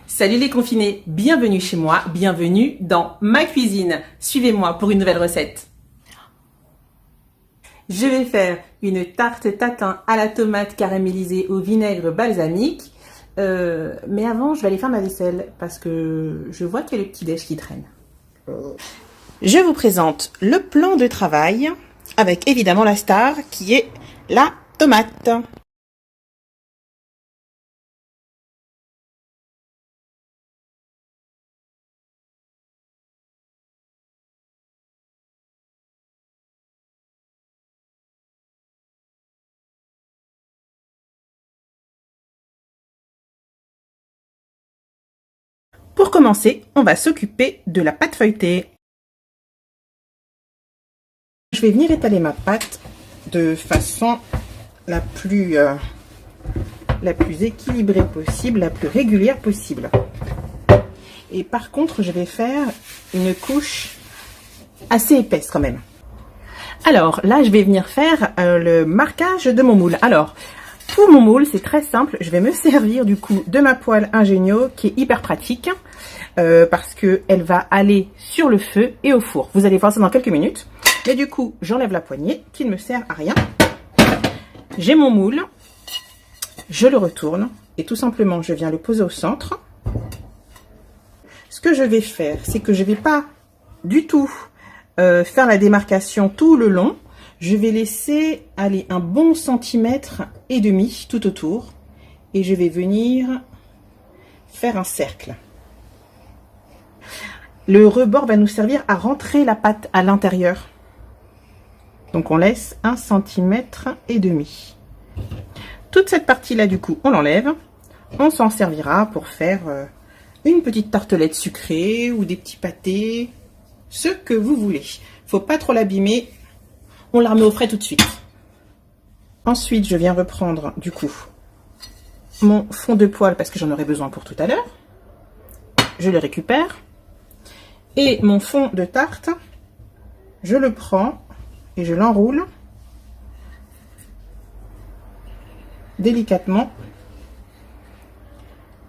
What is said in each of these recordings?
Salut les confinés, bienvenue chez moi, bienvenue dans ma cuisine. Suivez-moi pour une nouvelle recette. Je vais faire une tarte tatin à la tomate caramélisée au vinaigre balsamique. Mais avant, je vais aller faire ma vaisselle parce que je vois qu'il y a le petit-déj qui traîne. Je vous présente le plan de travail avec évidemment la star qui est la tomate. Pour commencer, on va s'occuper de la pâte feuilletée. Je vais venir étaler ma pâte de façon la plus équilibrée possible, la plus régulière possible. Et par contre, je vais faire une couche assez épaisse quand même. Alors là, je vais venir faire le marquage de mon moule. Alors, pour mon moule, c'est très simple. Je vais me servir du coup de ma poêle Ingenio qui est hyper pratique parce qu'elle va aller sur le feu et au four. Vous allez voir ça dans quelques minutes. Mais du coup, j'enlève la poignée qui ne me sert à rien. J'ai mon moule, je le retourne et tout simplement, je viens le poser au centre. Ce que je vais faire, c'est que je ne vais pas du tout faire la démarcation tout le long. Je vais laisser aller un bon centimètre et demi tout autour et je vais venir faire un cercle. Le rebord va nous servir à rentrer la pâte à l'intérieur. Donc on laisse 1,5 cm. Toute cette partie-là, du coup, on l'enlève. On s'en servira pour faire une petite tartelette sucrée ou des petits pâtés, ce que vous voulez. Faut pas trop l'abîmer. On la remet au frais tout de suite. Ensuite, je viens reprendre, du coup, mon fond de poêle parce que j'en aurai besoin pour tout à l'heure. Je le récupère. Et mon fond de tarte, je le prends et je l'enroule délicatement.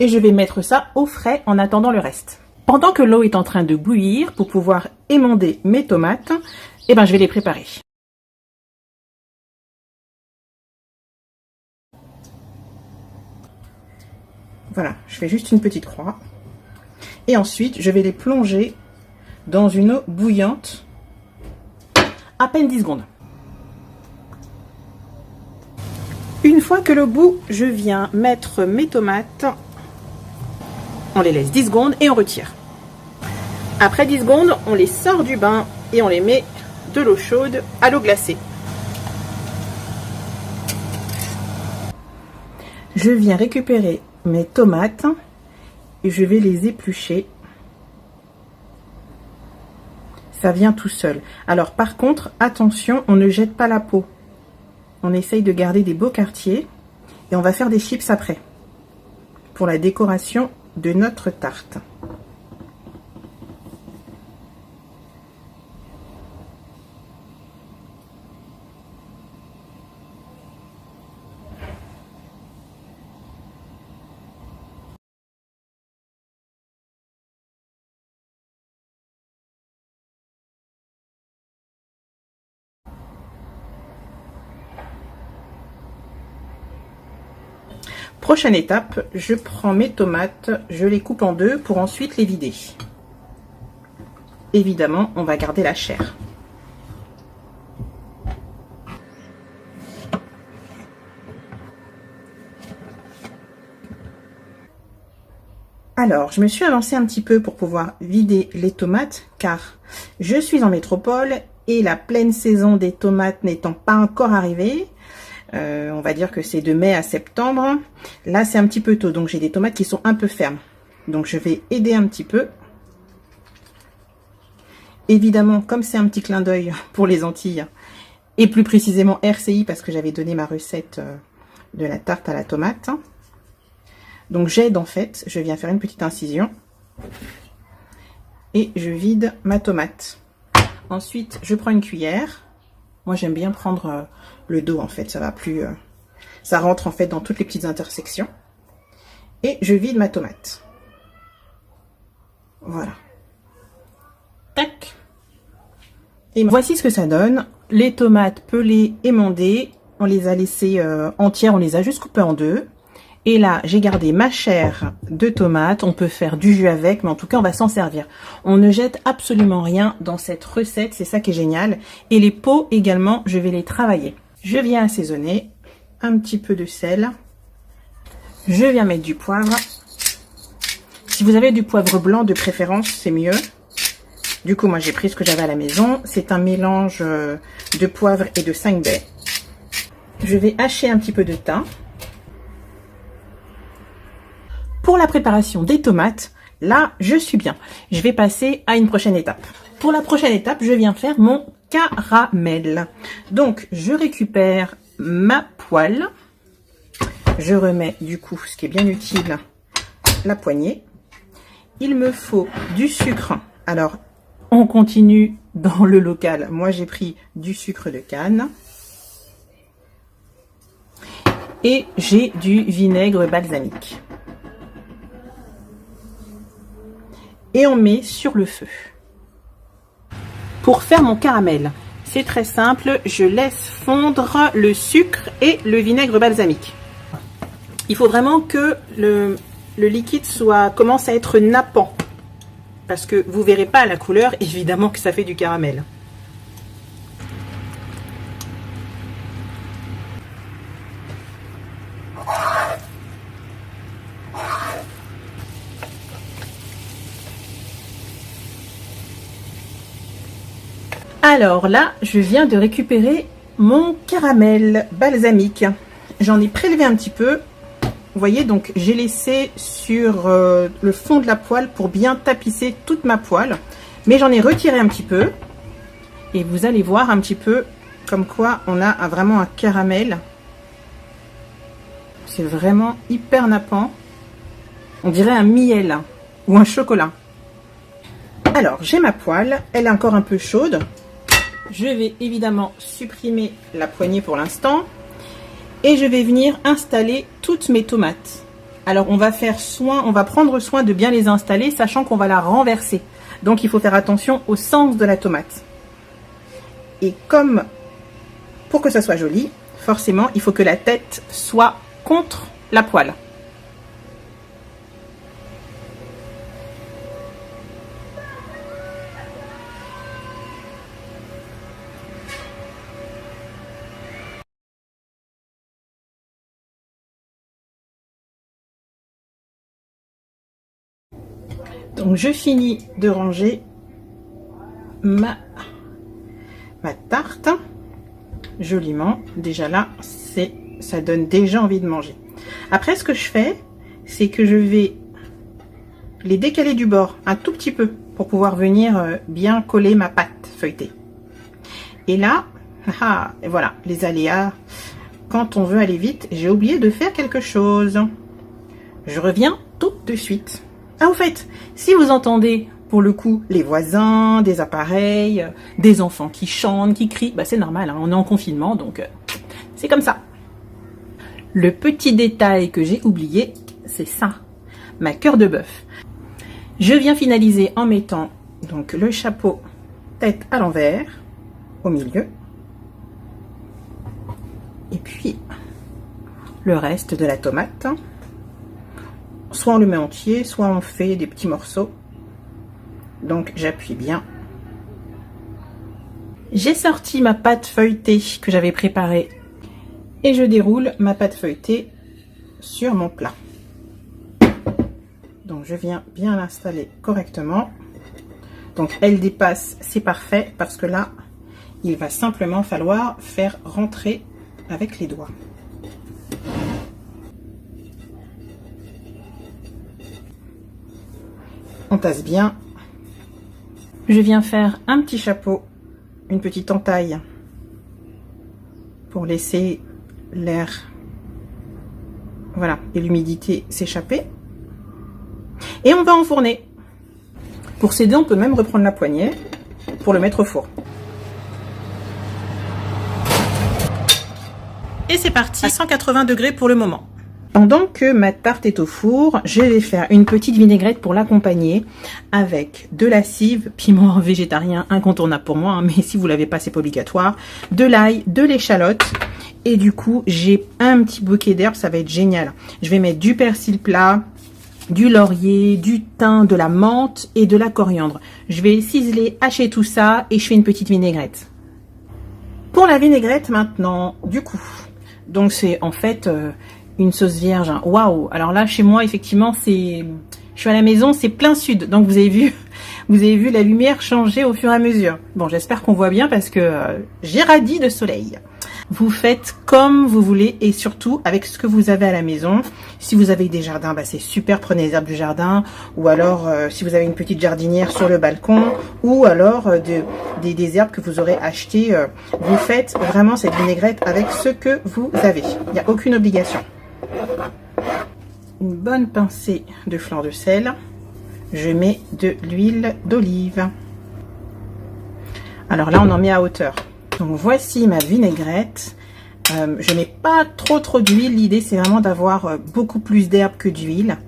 Et je vais mettre ça au frais en attendant le reste. Pendant que l'eau est en train de bouillir, pour pouvoir émonder mes tomates, eh ben, je vais les préparer. Voilà, je fais juste une petite croix. Et ensuite, je vais les plonger dans une eau bouillante à peine 10 secondes. Une fois que l'eau bout, je viens mettre mes tomates. On les laisse 10 secondes et on retire. Après 10 secondes, on les sort du bain et on les met de l'eau chaude à l'eau glacée. Je viens récupérer mes tomates et je vais les éplucher. Ça vient tout seul. Alors par contre, attention, on ne jette pas la peau. On essaye de garder des beaux quartiers et on va faire des chips après pour la décoration de notre tarte. Prochaine étape, je prends mes tomates, je les coupe en deux pour ensuite les vider. Évidemment, on va garder la chair. Alors, je me suis avancée un petit peu pour pouvoir vider les tomates car je suis en métropole et la pleine saison des tomates n'étant pas encore arrivée, on va dire que c'est de mai à septembre. Là, c'est un petit peu tôt, donc j'ai des tomates qui sont un peu fermes. Donc, je vais aider un petit peu. Évidemment, comme c'est un petit clin d'œil pour les Antilles, et plus précisément RCI, parce que j'avais donné ma recette de la tarte à la tomate. Donc, j'aide en fait. Je viens faire une petite incision. Et je vide ma tomate. Ensuite, je prends une cuillère. Moi, j'aime bien prendre le dos, en fait. Ça va plus... ça rentre, en fait, dans toutes les petites intersections. Et je vide ma tomate. Voilà. Tac. Et voici ce que ça donne. Les tomates pelées émondées, on les a laissées entières, on les a juste coupées en deux. Et là, j'ai gardé ma chair de tomate. On peut faire du jus avec, mais en tout cas, on va s'en servir. On ne jette absolument rien dans cette recette, c'est ça qui est génial. Et les peaux également, je vais les travailler. Je viens assaisonner, un petit peu de sel. Je viens mettre du poivre. Si vous avez du poivre blanc de préférence, c'est mieux. Du coup, moi, j'ai pris ce que j'avais à la maison. C'est un mélange de poivre et de 5 baies. Je vais hacher un petit peu de thym. Pour la préparation des tomates, là, je suis bien. Je vais passer à une prochaine étape. Pour la prochaine étape, je viens faire mon caramel. Donc, je récupère ma poêle. Je remets, du coup, ce qui est bien utile, la poignée. Il me faut du sucre. Alors, on continue dans le local. Moi, j'ai pris du sucre de canne. Et j'ai du vinaigre balsamique. Et on met sur le feu. Pour faire mon caramel, c'est très simple. Je laisse fondre le sucre et le vinaigre balsamique. Il faut vraiment que le liquide commence à être nappant. Parce que vous verrez pas à la couleur, évidemment que ça fait du caramel. Alors là, je viens de récupérer mon caramel balsamique. J'en ai prélevé un petit peu. Vous voyez, donc j'ai laissé sur le fond de la poêle pour bien tapisser toute ma poêle. Mais j'en ai retiré un petit peu. Et vous allez voir un petit peu comme quoi on a vraiment un caramel. C'est vraiment hyper nappant. On dirait un miel ou un chocolat. Alors, j'ai ma poêle. Elle est encore un peu chaude. Je vais évidemment supprimer la poignée pour l'instant. Et je vais venir installer toutes mes tomates. Alors on va prendre soin de bien les installer, sachant qu'on va la renverser. Donc il faut faire attention au sens de la tomate. Et comme, pour que ça soit joli, forcément il faut que la tête soit contre la poêle. Donc je finis de ranger ma tarte joliment. Déjà là, ça donne déjà envie de manger. Après, ce que je fais, c'est que je vais les décaler du bord un tout petit peu pour pouvoir venir bien coller ma pâte feuilletée. Et là, voilà, les aléas. Quand on veut aller vite, j'ai oublié de faire quelque chose. Je reviens tout de suite. Ah, au fait, si vous entendez, pour le coup, les voisins, des appareils, des enfants qui chantent, qui crient, bah c'est normal, hein, on est en confinement, donc c'est comme ça. Le petit détail que j'ai oublié, c'est ça, ma cœur de bœuf. Je viens finaliser en mettant donc le chapeau tête à l'envers, au milieu. Et puis, le reste de la tomate. Soit on le met entier, soit on fait des petits morceaux. Donc j'appuie bien. J'ai sorti ma pâte feuilletée que j'avais préparée. Et je déroule ma pâte feuilletée sur mon plat. Donc je viens bien l'installer correctement. Donc elle dépasse, c'est parfait, parce que là, il va simplement falloir faire rentrer avec les doigts. On tasse bien. Je viens faire un petit chapeau, une petite entaille pour laisser l'air, voilà, et l'humidité s'échapper. Et on va enfourner. Pour s'aider, on peut même reprendre la poignée pour le mettre au four. Et c'est parti, à 180 degrés pour le moment. Pendant que ma tarte est au four, je vais faire une petite vinaigrette pour l'accompagner avec de la cive, piment végétarien incontournable pour moi, hein, mais si vous l'avez pas, c'est pas obligatoire, de l'ail, de l'échalote, et du coup, j'ai un petit bouquet d'herbes, ça va être génial. Je vais mettre du persil plat, du laurier, du thym, de la menthe et de la coriandre. Je vais ciseler, hacher tout ça et je fais une petite vinaigrette. Pour la vinaigrette maintenant, du coup, donc c'est en fait une sauce vierge. Hein. Waouh! Alors là, chez moi, effectivement, je suis à la maison, c'est plein sud. Donc vous avez vu la lumière changer au fur et à mesure. Bon, j'espère qu'on voit bien parce que j'ai radis de soleil. Vous faites comme vous voulez et surtout avec ce que vous avez à la maison. Si vous avez des jardins, bah c'est super, prenez les herbes du jardin. Ou alors, si vous avez une petite jardinière sur le balcon. Ou alors des herbes que vous aurez achetées. Vous faites vraiment cette vinaigrette avec ce que vous avez. Il n'y a aucune obligation. Une bonne pincée de fleur de sel. Je mets de l'huile d'olive. Alors là, on en met à hauteur. Donc voici ma vinaigrette. Je mets pas trop d'huile. L'idée c'est vraiment d'avoir beaucoup plus d'herbe que d'huile.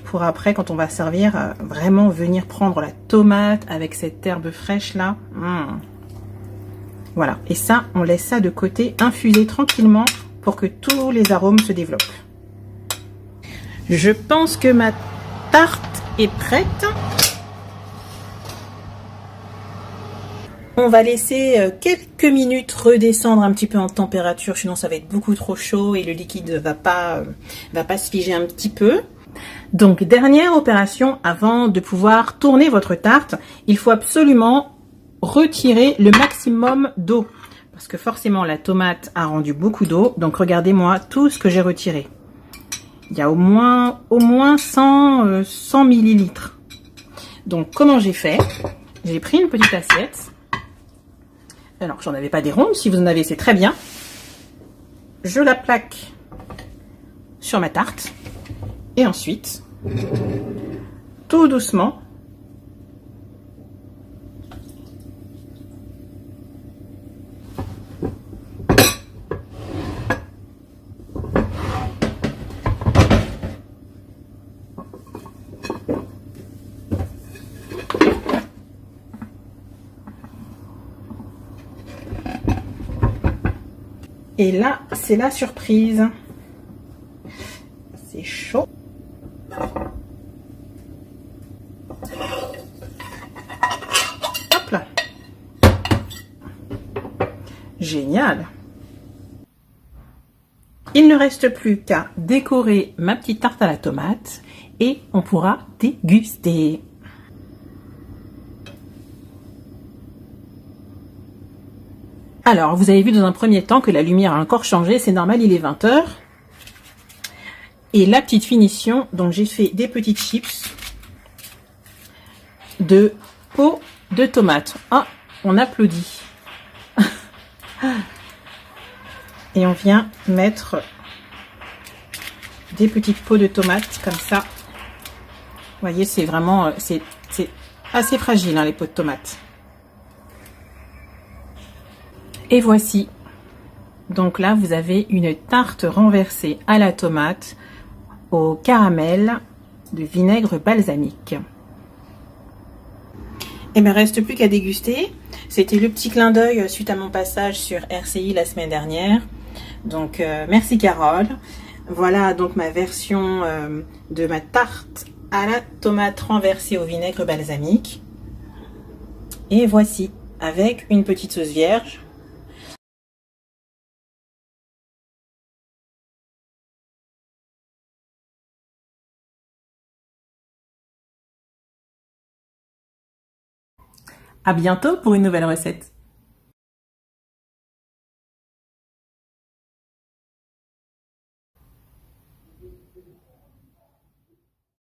Pour après, quand on va servir, vraiment venir prendre la tomate avec cette herbe fraîche là. Voilà. Et ça, on laisse ça de côté, infuser tranquillement pour que tous les arômes se développent. Je pense que ma tarte est prête. On va laisser quelques minutes redescendre un petit peu en température, sinon ça va être beaucoup trop chaud et le liquide va pas se figer un petit peu. Donc dernière opération avant de pouvoir tourner votre tarte, il faut absolument retirer le maximum d'eau. Parce que forcément la tomate a rendu beaucoup d'eau, donc regardez-moi tout ce que j'ai retiré. Il y a au moins 100 millilitres. Donc comment j'ai fait? J'ai pris une petite assiette. Alors, j'en avais pas des rondes. Si vous en avez, c'est très bien. Je la plaque sur ma tarte. Et ensuite, tout doucement, et là, c'est la surprise. C'est chaud. Hop là. Génial. Il ne reste plus qu'à décorer ma petite tarte à la tomate et on pourra déguster. Alors, vous avez vu dans un premier temps que la lumière a encore changé, c'est normal, il est 20 h. Et la petite finition, donc j'ai fait des petites chips de peau de tomate. Ah, on applaudit. Et on vient mettre des petites peaux de tomates comme ça. Vous voyez, c'est vraiment, c'est assez fragile, hein, les peaux de tomates. Et voici. Donc là, vous avez une tarte renversée à la tomate au caramel de vinaigre balsamique. Et bien, reste plus qu'à déguster. C'était le petit clin d'œil suite à mon passage sur RCI la semaine dernière. Donc, merci Carole. Voilà donc ma version de ma tarte à la tomate renversée au vinaigre balsamique. Et voici, avec une petite sauce vierge. À bientôt pour une nouvelle recette.